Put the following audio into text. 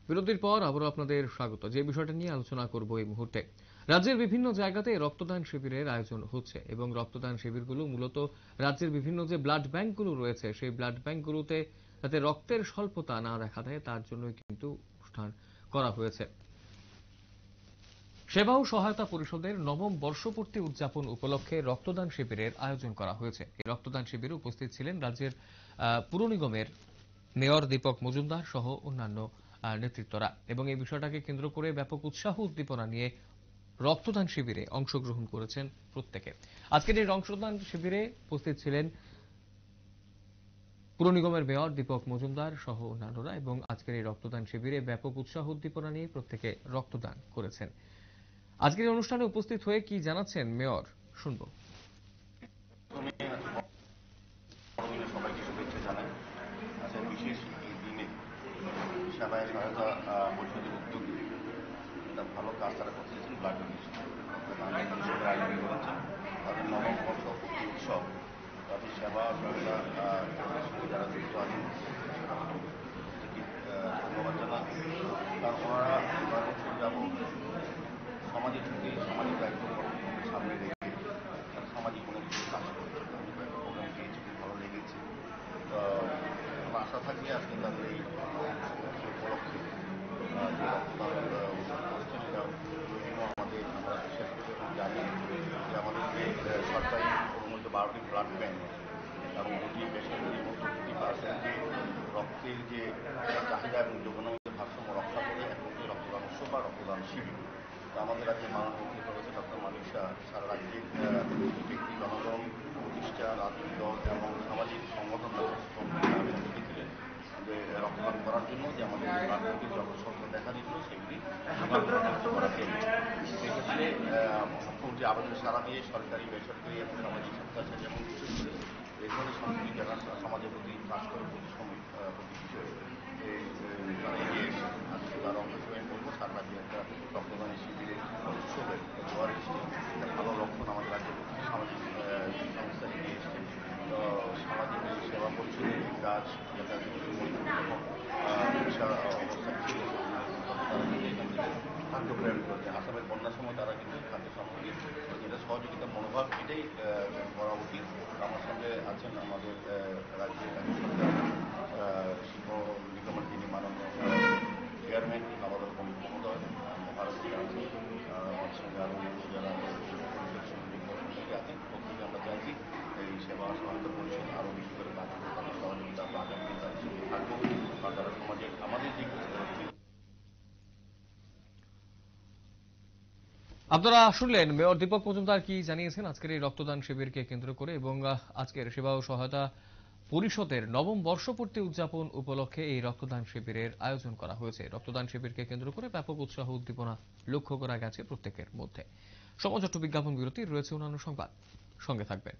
বিরতির পর আবারও আপনাদের স্বাগত। যে বিষয়টা নিয়ে আলোচনা করব এই মুহূর্তে, রাজ্যের বিভিন্ন জায়গাতে রক্তদান শিবিরের আয়োজন হচ্ছে এবং রক্তদান শিবিরগুলো মূলত রাজ্যের বিভিন্ন যে ব্লাড ব্যাংকগুলো রয়েছে সেই ব্লাড ব্যাংকগুলোতে যাতে রক্তের স্বল্পতা না দেখা দেয় তার জন্যই কিন্তু অনুষ্ঠান করা হয়েছে। সেবা ও সহায়তা পরিষদের নবম বর্ষপূর্তি উদযাপন উপলক্ষে রক্তদান শিবিরের আয়োজন করা হয়েছে। এই রক্তদান শিবিরে উপস্থিত ছিলেন রাজ্যের পুর নিগমের মেয়র দীপক মজুমদার সহ অন্যান্য নেতৃত্বরা এবং এই বিষয়টাকে কেন্দ্র করে ব্যাপক উৎসাহ উদ্দীপনা নিয়ে রক্তদান শিবিরে অংশগ্রহণ করেছেন প্রত্যেকে। আজকের এই রক্তদান শিবিরে উপস্থিত ছিলেন পুর নিগমের মেয়র দীপক মজুমদার সহ অন্যান্যরা এবং আজকের এই রক্তদান শিবিরে ব্যাপক উৎসাহ উদ্দীপনা নিয়ে প্রত্যেকে রক্তদান করেছেন। আজকের অনুষ্ঠানে উপস্থিত হয়ে কি জানাচ্ছেন মেয়র শুনব। সবাইকে শুভেচ্ছা জানাই। আজকের বিশেষ এই দিনে সেবা সহায়তা পরিষদের উদ্যোগে একটা ভালো কাজ তারা করতেছেন। ব্লাড ডোনেশন আয়োজন করেছেন তাদের নবম বর্ষ পূর্তি উৎসব। তাদের সেবা সহায়তা সঙ্গে যারা যুক্ত আছেন ধন্যবাদ জানাচ্ছি। কারণ ওনারা 9 বছর যাবৎ সমাজের প্রতি সামাজিক দায়িত্ব সামনে রেখে তারা সামাজিক অনেক কিছু কাজ করছে। আমি কয়েকটা প্রোগ্রাম পেয়েছি, খুব ভালো লেগেছে। তো আমার আশা থাকবে আজকে তাদের এই উপলক্ষে যে রক্তদান অনুষ্ঠান করেছেন এটা আমাদের আমরা বিশ্বাস করি এবং জানি যে আমাদের যে সরকারি মধ্যে 12টি ব্লাড ব্যাংক এবং 2টি বেসরকারির মধ্যে 50% যে রক্তের যে চাহিদা এবং যোগানের ভারসাম্য রক্ষা করে একমাত্র রক্তদান উৎসব বা রক্তদান শিবির। তো আমাদের রাজ্যের মাননীয় মুখ্যমন্ত্রী ডক্টর মানিক শাহ সারা রাজ্যের ব্যক্তি জনগণ প্রতিষ্ঠান রাজনৈতিক দল এবং সামাজিক সংগঠন দেখেছিলেন যে রক্তদান করার জন্য যে আমাদের যে ব্লাড ব্যাংকের যত সংখ্যা দেখা দিচ্ছিল সেগুলি করার জন্য। সেক্ষেত্রে মুখ্যমন্ত্রী আবেদনে সাড়া দিয়ে সরকারি বেসরকারি এবং সামাজিক স্বেচ্ছাসেবী এবং বিশেষ করে এই ধরনের সংস্কৃতি যারা সমাজের প্রতি কাজ করে প্রতি বিষয়ে তারা এগিয়ে এসে আমি শুধু আরও অংশগ্রহণ করবো সারা রাজ্যে একটা রক্তদানের শিবিরে উৎসবে জোয়ার এসছে একটা ভালো লক্ষণ। আমাদের রাজ্যের প্রতি সামাজিক সংস্থা এগিয়ে এসছে। তো সামাজিক এই সেবা পরিষদের এই কাজ যেটা যখন অবস্থায় ছিল তখন তারা কিন্তু এখান থেকে খাদ্য প্রেরণ করেছে। আসামের বন্যার সময় তারা কিন্তু খাদ্য সামগ্রী যেটা সহযোগিতা মনোভাব এটাই করা উচিত। আমার সঙ্গে আছেন আমাদের রাজ্যের শিল্প নিগমের যিনি মাননীয় চেয়ারম্যান আবাদল পণ্ডিত মহোদয় মহারাষ্ট্রে আছেন। আমাদের সঙ্গে আরও অন্যান্য যারা পরিষদের সঙ্গে যুক্ত আছেন। প্রত্যেকে আমরা চাইছি এই সেবা সহায়তা পরিষদ আরও বেশি করে কাজ করতে তাদের সহযোগিতা আমরা আগামী দিন তাদের সঙ্গে থাকবো। আর তারা সমাজের আমাদের যে আপনারা শুনলেন মেয়র দীপক মজুমদার কি জানিয়েছেন আজকের এই রক্তদান শিবিরকে কেন্দ্র করে এবং আজকের সেবা ও সহায়তা পরিষদের নবম বর্ষপূর্তি উদযাপন উপলক্ষে এই রক্তদান শিবিরের আয়োজন করা হয়েছে। রক্তদান শিবিরকে কেন্দ্র করে ব্যাপক উৎসাহ উদ্দীপনা লক্ষ্য করা গেছে প্রত্যেকের মধ্যে। সময় ছোট্ট বিজ্ঞাপন বিরতি, রয়েছে অন্যান্য সংবাদ, সঙ্গে থাকবেন।